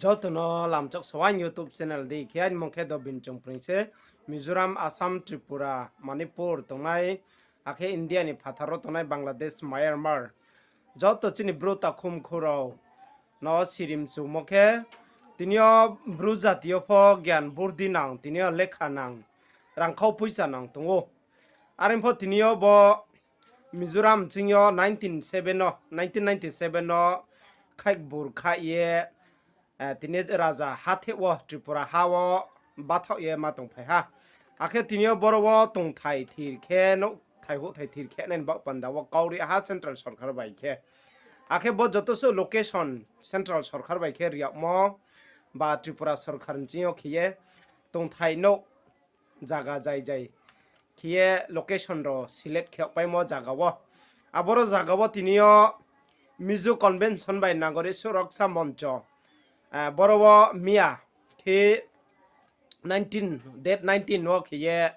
Jotono lamchok sawan YouTube channel di khian mongkhe do bin chung pringse Mizoram Assam Tripura Manipur tongnai akhe India ni phatharo tongnai Bangladesh Myanmar joto chini bruta khum khuro no sirim chu mokhe tinio brujatio pho gyan burdi nang tinio lekha nang rangkhau puisa nang tongo arim pho tinio bo Mizoram chingyo 1997 no khaik bur kha ye tini raja hathe wo Tripura hawo bathok ye ma tong phai ha akhe tinio borowo tong thai thir khe no thai ho thai thir khe nen ba panda wo kauri ha central sarkar bai khe akhe bo jotoso location central sarkar bai khe riak mo ba Tripura sarkar jinyo khiye tong thai no jaga jai jai khiye location ro select khe pai mo jaga wo aboro jaga wo tinio Mizo convention bai nagori suraksa moncho borowo mia khi 19 no khiye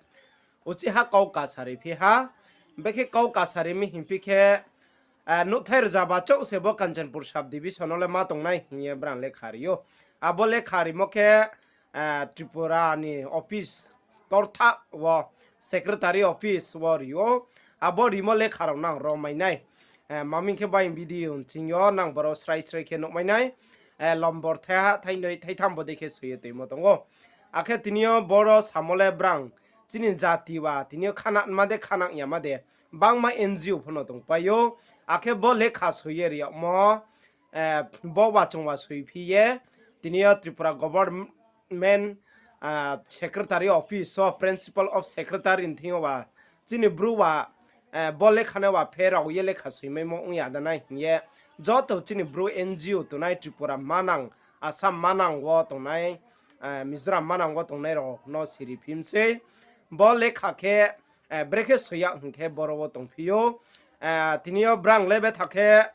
uchi ha kau ka sari phi ha bekhe kau ka sari mi himpi khe no thair jaba chau sebo kanchanpur sub division ole ma tongnai hiye bran le khariyo abole khari mokhe Tripura ni office tortha wo secretary office wo rio abo rimo le kharong nang ro mainai mami khe bai video chingyo nang boro srai khe no mainai lombor tha thainoi thaitham bo dekhe suye temo tongo akhe tinio boro samole brang chini jati wa tinio khana made khana yamade bangma NGO phono tong payo akhe bo lekha suye ri mo bo wa chungwa sui phiye tinio Tripura government secretary office so principal of secretary in thingwa chini bruwa bo lekhane wa phera ye lekha sui memo ya danai ye joto chini bro NGO tonai Tripura manang Assam manang wo tonai Mizoram manang wo tonai ro no siri phimse bo lekha khe brekhe soya hungkhe boro wo tongphio tinio brang lebe thakhe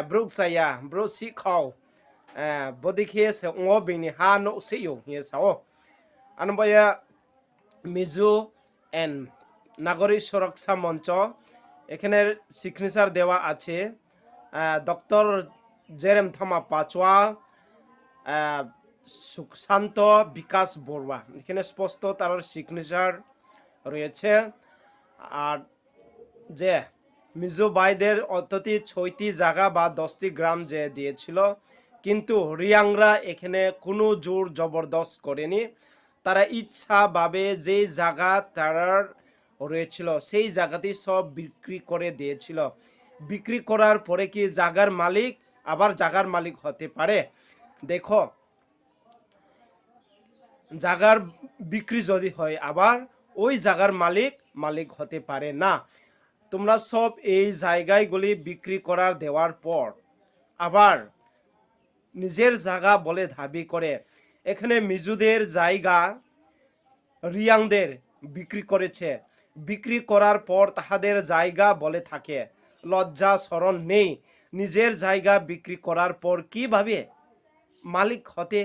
bruk chaya bro si khau bodikhe se ngobini ha no seyo ye sao anbaya Mizo and nagori suraksa moncho এখানে signature দেওয়া আছে doctor জেরেম থামা পাচওয়া সুশান্ত বিকাশ বড়ুয়া এখানে স্পষ্ট তার signature রয়েছে আর যে মিজো বাইদের অত্যতি 6টি জায়গা বা 10টি গ্রাম যে দিয়েছিল কিন্তু রিয়াংরা এখানে কোনো জোর জবরদস্ত করেনি তারা ইচ্ছাভাবে যে জায়গা তার রয়েছিল সেই জায়গাটি সব বিক্রি করে দিয়েছিল বিক্রি করার পরে কি জায়গার মালিক আবার জায়গার মালিক হতে পারে দেখো জায়গার বিক্রি যদি হয় আবার ওই জায়গার মালিক হতে পারে না তোমরা সব এই জায়গাগুলি বিক্রি করার দেওয়ার পর আবার নিজের জায়গা বলে দাবি করে এখানে মিজুদের জায়গা রিয়াংদের বিক্রি করেছে বিক্রি করার পর তাহাদের জায়গা বলে থাকে লজ্জা শরণ নেই নিজের জায়গা বিক্রি করার পর কিভাবে মালিক হতে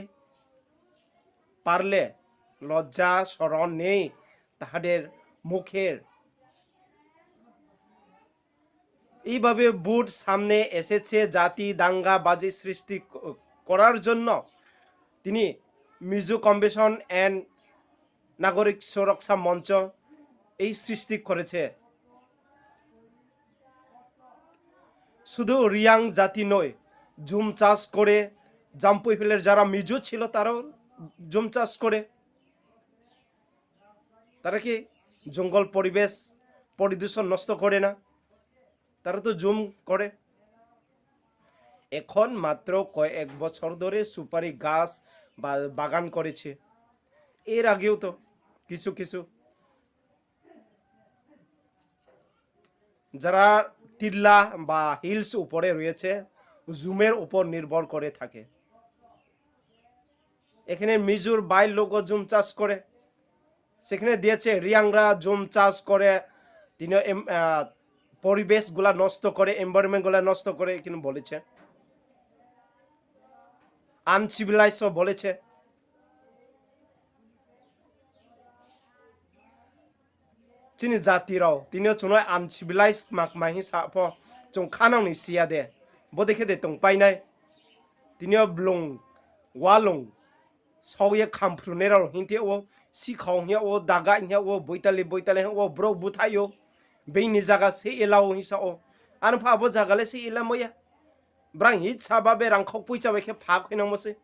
পারলে লজ্জা শরণ নেই তাহাদের মুখের এইভাবে বুট সামনে এসেছে জাতি দাঙ্গা বাজি সৃষ্টি করার জন্য তিনি মিজো কনভেনশন এন্ড নাগরিক সুরক্ষা মঞ্চ এই সৃষ্টি করেছে শুধু রিয়াং জাতি নয় জুম চাষ করে জাম্পুই ফেলের যারা মিজো ছিল তারাও জুম চাষ করে তারা কি জঙ্গল পরিবেশ পরিদূষণ নষ্ট করে না তারা তো জুম করে এখন মাত্র কয়েক বছর ধরে সুপারি গাছ বা বাগান করেছে এর আগেও তো কিছু কিছু যারা টিল্লা বা হিলস উপরে রয়েছে জুমের উপর নির্ভর করে থাকে এখানে মিজোর বাইর লোক জুম চাষ করে সেখানে দিয়েছে রিয়াংরা জুম চাষ করে তিনি পরিবেশগুলা নষ্ট করে এনভায়রনমেন্টগুলা নষ্ট করে কিন্তু বলেছে আনসিভিলাইজও বলেছে চিনি জাতিরাও তিনিও চুনয় আনসিভিলাইজ মাক মাহি সাফো চং খানাংনি সিয়া দে বদেখে দে তং পাইনাই তিনিও ব্লং walong sauye khamprune ro hinte o sikhau nya o daga nya o boitale o bro buthayo beini jaga se elao hisa o an pha bo jaga le se ela moya brang hi chaba be rang khok puicha be khe pha khoinang mose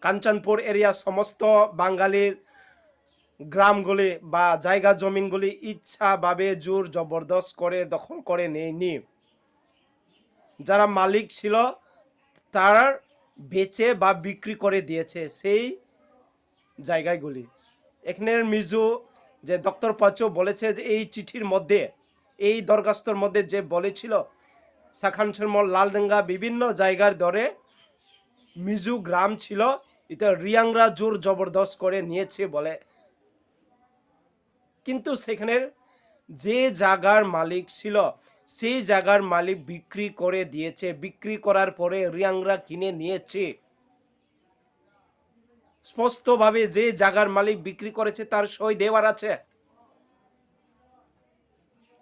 Kanchanpur area সমস্ত বাঙালির গ্রামগুলি বা জায়গা জমিনগুলি ইচ্ছাভাবে জোর জবরদস্ত করে দখল করে নেয়নি যারা মালিক ছিল তার বেচে বা বিক্রি করে দিয়েছে সেই জায়গাগুলি এখানের মিজু যে ডক্টর পাচো বলেছে যে এই চিঠির মধ্যে এই দরখাস্তর মধ্যে যে বলেছিল শাখানছরমল লালডাঙ্গা বিভিন্ন জায়গার দরে মিজু গ্রাম ছিল এটা রিয়াংরা জোর জবরদস্ত করে নিয়েছে বলে কিন্তু সেখানের যে জায়গার মালিক ছিল সেই জায়গার মালিক বিক্রি করে দিয়েছে বিক্রি করার পরে রিয়াংরা কিনে নিয়েছে স্পষ্টভাবে যে জায়গার মালিক বিক্রি করেছে তার সই দেওয়ার আছে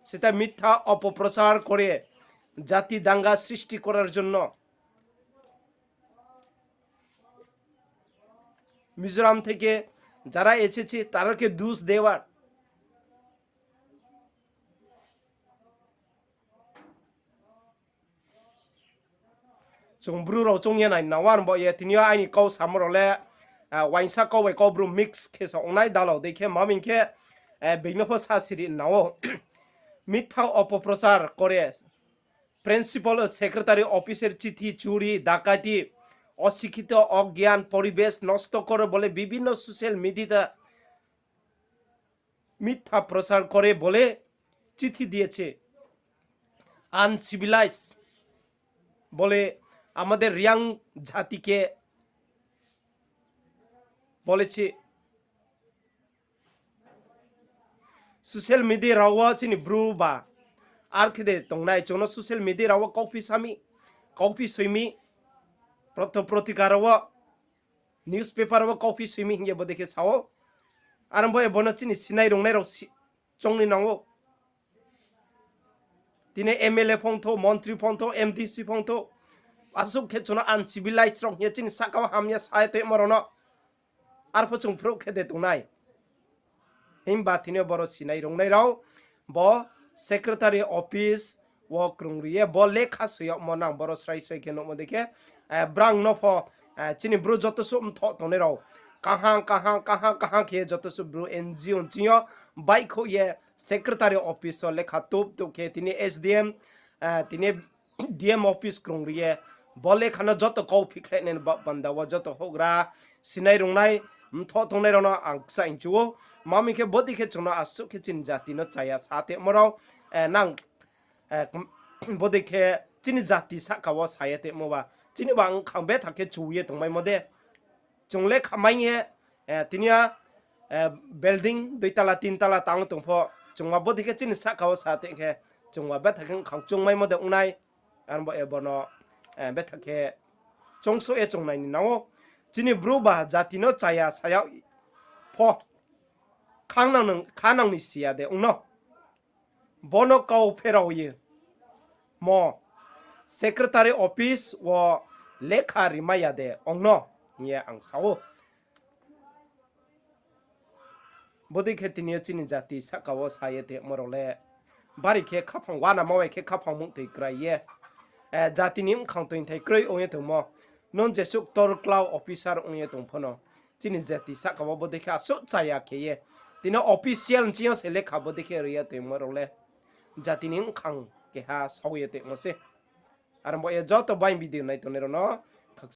সেটা মিথ্যা অপপ্রচার করে জাতি দাঙ্গা সৃষ্টি করার জন্য মিজোরাম থেকে যারা এসেছে তাদেরকে দোষ দেওয়ার চংব্রু র চংয়ে নাই নাওয়ার বয়ে তিনিও আইনি কও সামরলে ওয়াইনসা কও কও ব্রু মিক্স খেসা অনাই দালাও দেখে মামিনকে বেগনফ সাসিরি নাও মিথ্যা অপপ্রচার করে প্রিন্সিপাল সেক্রেটারি অফিসের চিঠি চুরি ডাকাতি অশিক্ষিত অজ্ঞান পরিবেশ নষ্ট করে বলে বিভিন্ন সোশ্যাল মিডিয়াতে মিথ্যা প্রচার করে বলে চিঠি দিয়েছে আনসিভিলাইজ বলে আমাদের রিয়াং জাতিকে বলেছে সোশ্যাল মিডিয়া রাওয়া চিনি ব্রু বা আর খেদে তংনাই চৌন সোশ্যাল মিডিয়া রাওয়া কপি সামি কপি সইমি প্রতিকারও নিউজ পেপারও কপি সুইমি হিংগে দেখে সাও আরম্ভ বন চিনি সিনাই রংনাই চংনি নাও তিনি এমএলএ ফংথো মন্ত্রী ফংথো এমডিসি ফংথো আসুক খেচনা আনসিভিলাইজ রং হে চিনি সাকাও হামিয়া সায়তে মরন আর ফচং ফ্রো খেদে তংনাই হিমবা তিনি বড় সিনাই রংনাই রাও ব সেক্রেটারি অফিস ও ক্রংরিয়ে ব লেখা সইয়া মনাং বড় স্রাই স্রাই কেন দেখে ব্রাং নফ চিনি ব্রু যতসু থনে রাও কাহা কে যতসু ব্রু এনজিও চিও বাইক হয়ে সেক্রেটারি অফিস লেখা তুপ কে তিনি SDM তিনি DM অফিস ক্রংরিয়ে বলে খানা যত কৌ ফিখলেন বান্দাওয়া যত হোগরা সিনাই রংনাই থনে রন আংসা ইনচুও মামিকে বদিকে চুনা আসু কে চিন জাতি ন চায়া সাথে মরাও নাং বদিকে চিনি জাতি সাকাওয়া সায়াতে মোবা চিনি বাং খাংবে থাকে চুয়ে তংমাই মদে চংলে খামাইয়ে তিনিয়া বিল্ডিং দুইতলা তিনতলা তাং তংফ চংমা বদিকে চিনি সাকাওয়া সাথে কে চংমা বে থাকে খাং চংমাই মদে উনাই আরব এবনো বে থাকে চংসো এ চংনাই ni nawo চিনি ব্রুবা জাতি ন চায়া সায়া ফ খানাং ni সিয়া দে উনো বনো কাও ফেরাওয়ে ম সেক্রেটারি অফিস ও লেখা রিমায়া দে অংন নিয়ে আং সাও বদি খেতি নিয়ে চিনি জাতি সাকাও সায়েতে মরলে বাড়ি খে খাফাং ওয়ানা মাওয়ে খে খাফাং মুং তৈ ক্রাইয়ে জাতি নিম খাং তৈ থাই ক্রই ওয়ে তো ম নন যে সুক তর ক্লাউ অফিসার ওয়ে তো ফনো চিনি জাতি সাকাও বদি খে আসু চায়া খেয়ে তিনো অফিসিয়াল চিও সে লেখা বদি খে রিয়া তে মরলে জাতি নিম খাং কে হা সাউয়েতে মসে আর বয়ে যত বাই ভিডিও নাই তো নেরো ন